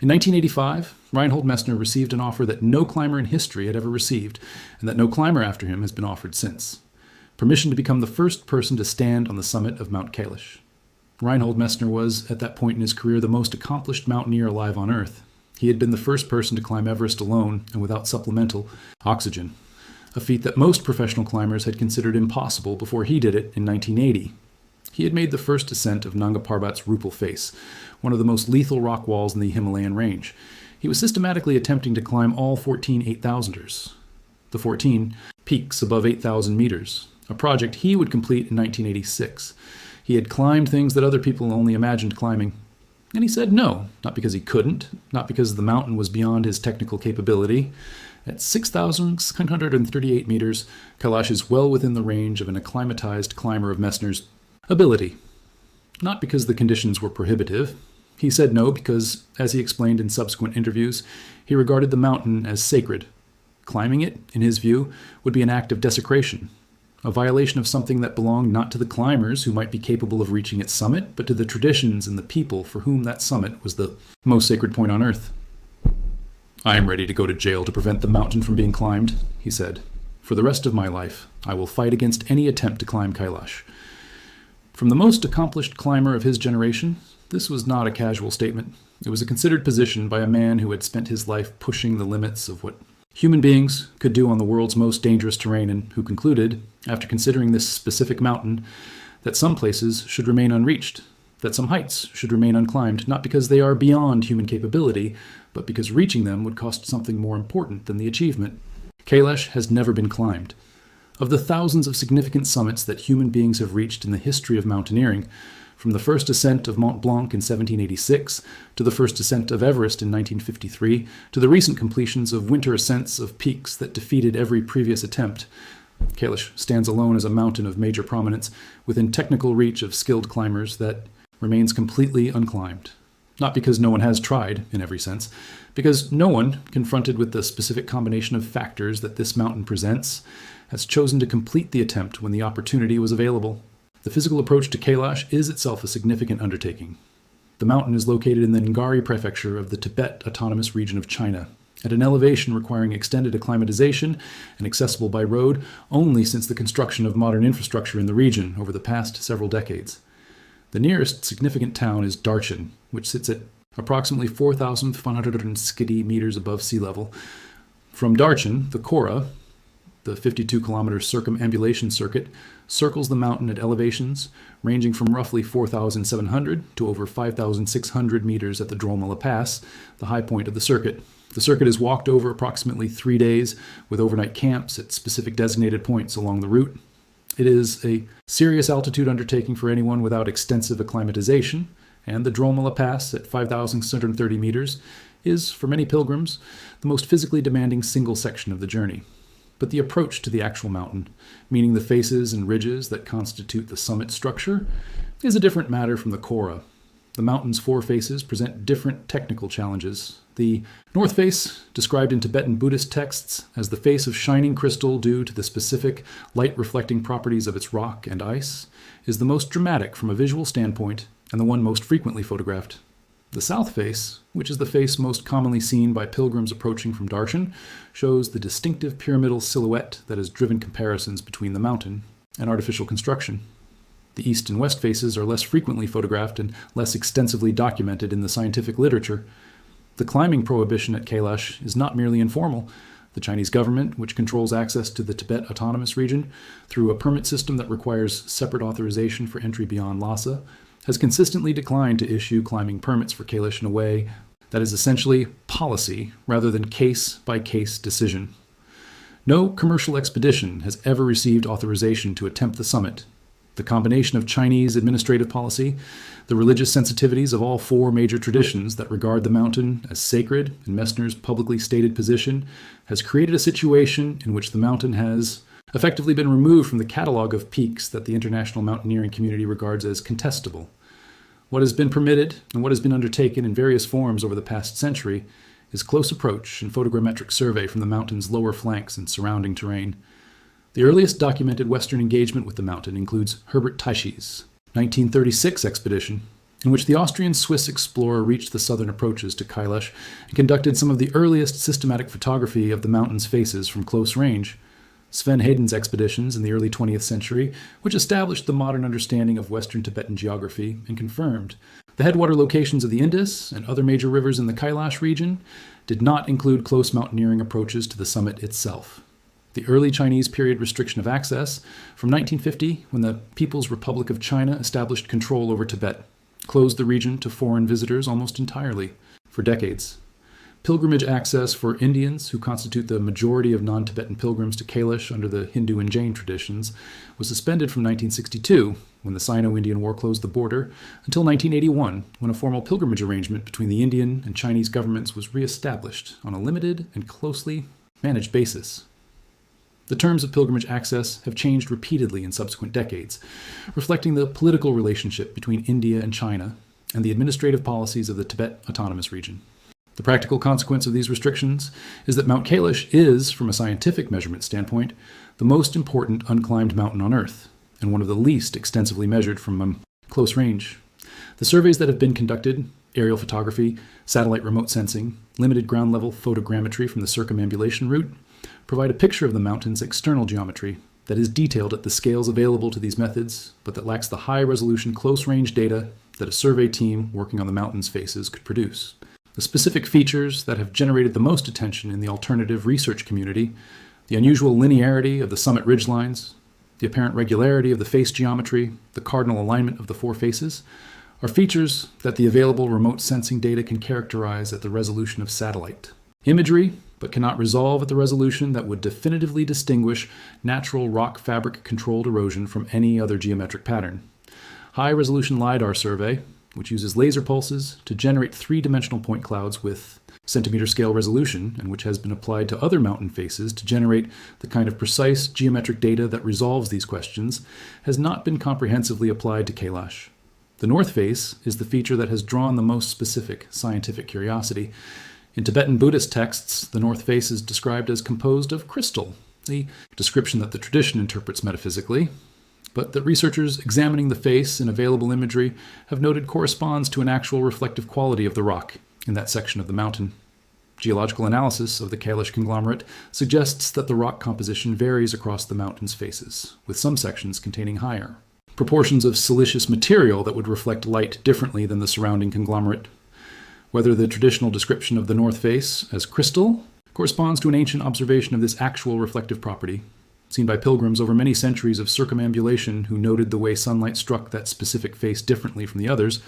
In 1985, Reinhold Messner received an offer that no climber in history had ever received, and that no climber after him has been offered since: permission to become the first person to stand on the summit of Mount Kailash. Reinhold Messner was, at that point in his career, the most accomplished mountaineer alive on Earth. He had been the first person to climb Everest alone and without supplemental oxygen, a feat that most professional climbers had considered impossible before he did it in 1980. He had made the first ascent of Nanga Parbat's Rupal Face, one of the most lethal rock walls in the Himalayan range. He was systematically attempting to climb all 14 8,000ers, the 14 peaks above 8,000 meters, a project he would complete in 1986. He had climbed things that other people only imagined climbing. And he said no, not because he couldn't, not because the mountain was beyond his technical capability. At 6,638 meters, Kailash is well within the range of an acclimatized climber of Messner's ability. Not because the conditions were prohibitive. He said no because, as he explained in subsequent interviews, he regarded the mountain as sacred. Climbing it, in his view, would be an act of desecration, a violation of something that belonged not to the climbers who might be capable of reaching its summit, but to the traditions and the people for whom that summit was the most sacred point on Earth. "I am ready to go to jail to prevent the mountain from being climbed," he said. "For the rest of my life, I will fight against any attempt to climb Kailash." From the most accomplished climber of his generation, this was not a casual statement. It was a considered position by a man who had spent his life pushing the limits of what human beings could do on the world's most dangerous terrain, and who concluded, after considering this specific mountain, that some places should remain unreached, that some heights should remain unclimbed, not because they are beyond human capability, but because reaching them would cost something more important than the achievement. Kailash has never been climbed. Of the thousands of significant summits that human beings have reached in the history of mountaineering, from the first ascent of Mont Blanc in 1786, to the first ascent of Everest in 1953, to the recent completions of winter ascents of peaks that defeated every previous attempt, Kailash stands alone as a mountain of major prominence, within technical reach of skilled climbers, that remains completely unclimbed. Not because no one has tried, in every sense, because no one, confronted with the specific combination of factors that this mountain presents, has chosen to complete the attempt when the opportunity was available. The physical approach to Kailash is itself a significant undertaking. The mountain is located in the Ngari prefecture of the Tibet Autonomous Region of China, at an elevation requiring extended acclimatization and accessible by road only since the construction of modern infrastructure in the region over the past several decades. The nearest significant town is Darchen, which sits at approximately 4,560 meters above sea level. From Darchen, the Kora, the 52-kilometer circumambulation circuit, circles the mountain at elevations ranging from roughly 4,700 to over 5,600 meters at the Dromala Pass, the high point of the circuit. The circuit is walked over approximately 3 days with overnight camps at specific designated points along the route. It is a serious altitude undertaking for anyone without extensive acclimatization, and the Dromala Pass at 5,630 meters is, for many pilgrims, the most physically demanding single section of the journey. But the approach to the actual mountain, meaning the faces and ridges that constitute the summit structure, is a different matter from the Kora. The mountain's four faces present different technical challenges. The north face, described in Tibetan Buddhist texts as the face of shining crystal due to the specific light-reflecting properties of its rock and ice, is the most dramatic from a visual standpoint and the one most frequently photographed. The south face, which is the face most commonly seen by pilgrims approaching from Darshan, shows the distinctive pyramidal silhouette that has driven comparisons between the mountain and artificial construction. The east and west faces are less frequently photographed and less extensively documented in the scientific literature. The climbing prohibition at Kailash is not merely informal. The Chinese government, which controls access to the Tibet Autonomous Region through a permit system that requires separate authorization for entry beyond Lhasa, has consistently declined to issue climbing permits for Kailash in a way that is essentially policy rather than case-by-case decision. No commercial expedition has ever received authorization to attempt the summit. The combination of Chinese administrative policy, the religious sensitivities of all four major traditions that regard the mountain as sacred, and Messner's publicly stated position, has created a situation in which the mountain has effectively been removed from the catalog of peaks that the international mountaineering community regards as contestable. What has been permitted and what has been undertaken in various forms over the past century is close approach and photogrammetric survey from the mountain's lower flanks and surrounding terrain. The earliest documented Western engagement with the mountain includes Herbert Taishi's 1936 expedition, in which the Austrian-Swiss explorer reached the southern approaches to Kailash and conducted some of the earliest systematic photography of the mountain's faces from close range. Sven Hedin's expeditions in the early 20th century, which established the modern understanding of Western Tibetan geography and confirmed the headwater locations of the Indus and other major rivers in the Kailash region, did not include close mountaineering approaches to the summit itself. The early Chinese period restriction of access, from 1950, when the People's Republic of China established control over Tibet, closed the region to foreign visitors almost entirely for decades. Pilgrimage access for Indians, who constitute the majority of non-Tibetan pilgrims to Kailash under the Hindu and Jain traditions, was suspended from 1962, when the Sino-Indian War closed the border, until 1981, when a formal pilgrimage arrangement between the Indian and Chinese governments was re-established on a limited and closely managed basis. The terms of pilgrimage access have changed repeatedly in subsequent decades, reflecting the political relationship between India and China and the administrative policies of the Tibet Autonomous Region. The practical consequence of these restrictions is that Mount Kailash is, from a scientific measurement standpoint, the most important unclimbed mountain on Earth, and one of the least extensively measured from close range. The surveys that have been conducted, aerial photography, satellite remote sensing, limited ground-level photogrammetry from the circumambulation route, provide a picture of the mountain's external geometry that is detailed at the scales available to these methods, but that lacks the high-resolution close-range data that a survey team working on the mountain's faces could produce. The specific features that have generated the most attention in the alternative research community, the unusual linearity of the summit ridgelines, the apparent regularity of the face geometry, the cardinal alignment of the four faces, are features that the available remote sensing data can characterize at the resolution of satellite imagery, but cannot resolve at the resolution that would definitively distinguish natural rock fabric controlled erosion from any other geometric pattern. High-resolution LiDAR survey, which uses laser pulses to generate three-dimensional point clouds with centimeter-scale resolution, and which has been applied to other mountain faces to generate the kind of precise geometric data that resolves these questions, has not been comprehensively applied to Kailash. The north face is the feature that has drawn the most specific scientific curiosity. In Tibetan Buddhist texts, the north face is described as composed of crystal, a description that the tradition interprets metaphysically, but that researchers examining the face in available imagery have noted corresponds to an actual reflective quality of the rock in that section of the mountain. Geological analysis of the Kailash conglomerate suggests that the rock composition varies across the mountain's faces, with some sections containing higher proportions of siliceous material that would reflect light differently than the surrounding conglomerate. Whether the traditional description of the north face as crystal corresponds to an ancient observation of this actual reflective property, seen by pilgrims over many centuries of circumambulation who noted the way sunlight struck that specific face differently from the others,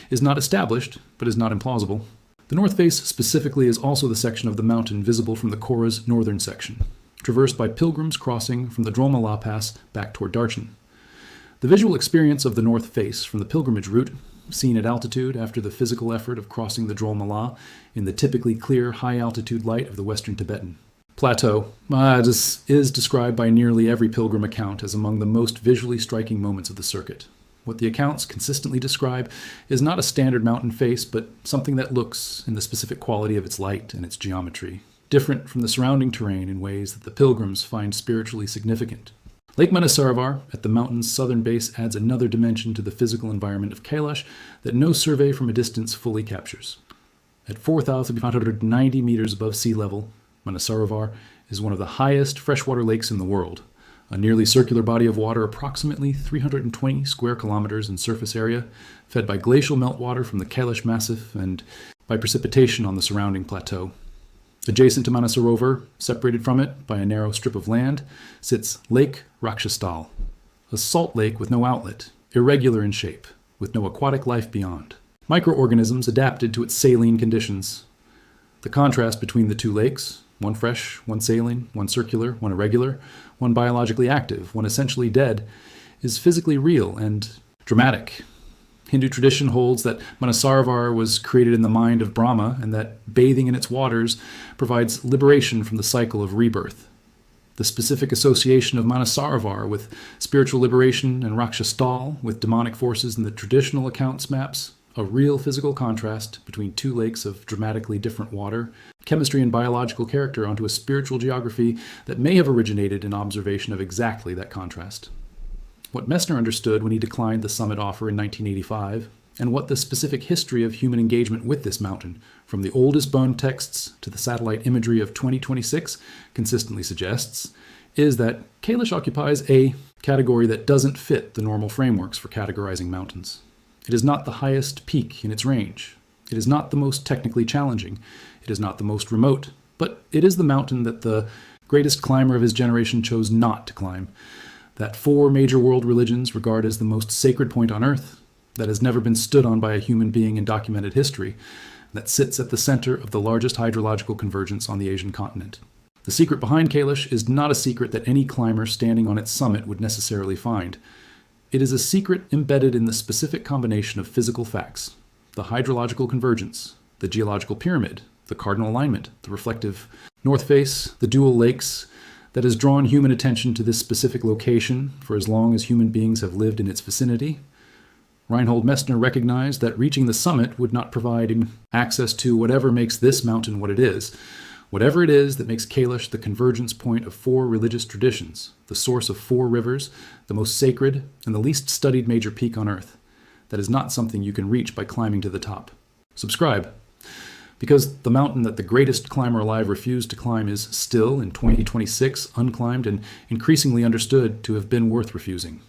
is not established, but is not implausible. The north face specifically is also the section of the mountain visible from the Kora's northern section, traversed by pilgrims crossing from the Dromala Pass back toward Darchen. The visual experience of the north face from the pilgrimage route, seen at altitude after the physical effort of crossing the Dromala in the typically clear high-altitude light of the western Tibetan plateau, is described by nearly every pilgrim account as among the most visually striking moments of the circuit. What the accounts consistently describe is not a standard mountain face, but something that looks, in the specific quality of its light and its geometry, different from the surrounding terrain in ways that the pilgrims find spiritually significant. Lake Manasaravar at the mountain's southern base adds another dimension to the physical environment of Kailash that no survey from a distance fully captures. At 4,590 meters above sea level, Manasaravar is one of the highest freshwater lakes in the world, a nearly circular body of water approximately 320 square kilometers in surface area, fed by glacial meltwater from the Kailash Massif and by precipitation on the surrounding plateau. Adjacent to Manasarovar, separated from it by a narrow strip of land, sits Lake Rakshastal, a salt lake with no outlet, irregular in shape, with no aquatic life beyond. Microorganisms adapted to its saline conditions. The contrast between the two lakes, one fresh, one saline, one circular, one irregular, one biologically active, one essentially dead, is physically real and dramatic. Hindu tradition holds that Manasaravar was created in the mind of Brahma and that bathing in its waters provides liberation from the cycle of rebirth. The specific association of Manasaravar with spiritual liberation and Rakshastal with demonic forces in the traditional accounts maps a real physical contrast between two lakes of dramatically different water, chemistry, and biological character onto a spiritual geography that may have originated in observation of exactly that contrast. What Messner understood when he declined the summit offer in 1985, and what the specific history of human engagement with this mountain, from the oldest bone texts to the satellite imagery of 2026, consistently suggests, is that Kailash occupies a category that doesn't fit the normal frameworks for categorizing mountains. It is not the highest peak in its range. It is not the most technically challenging. It is not the most remote. But it is the mountain that the greatest climber of his generation chose not to climb, that 4 major world religions regard as the most sacred point on earth, that has never been stood on by a human being in documented history, that sits at the center of the largest hydrological convergence on the Asian continent. The secret behind Kailash is not a secret that any climber standing on its summit would necessarily find. It is a secret embedded in the specific combination of physical facts: the hydrological convergence, the geological pyramid, the cardinal alignment, the reflective north face, the dual lakes, that has drawn human attention to this specific location for as long as human beings have lived in its vicinity. Reinhold Messner recognized that reaching the summit would not provide him access to whatever makes this mountain what it is. Whatever it is that makes Kailash the convergence point of 4 religious traditions, the source of 4 rivers, the most sacred and the least studied major peak on Earth. That is not something you can reach by climbing to the top. Subscribe, because the mountain that the greatest climber alive refused to climb is still, in 2026, unclimbed and increasingly understood to have been worth refusing.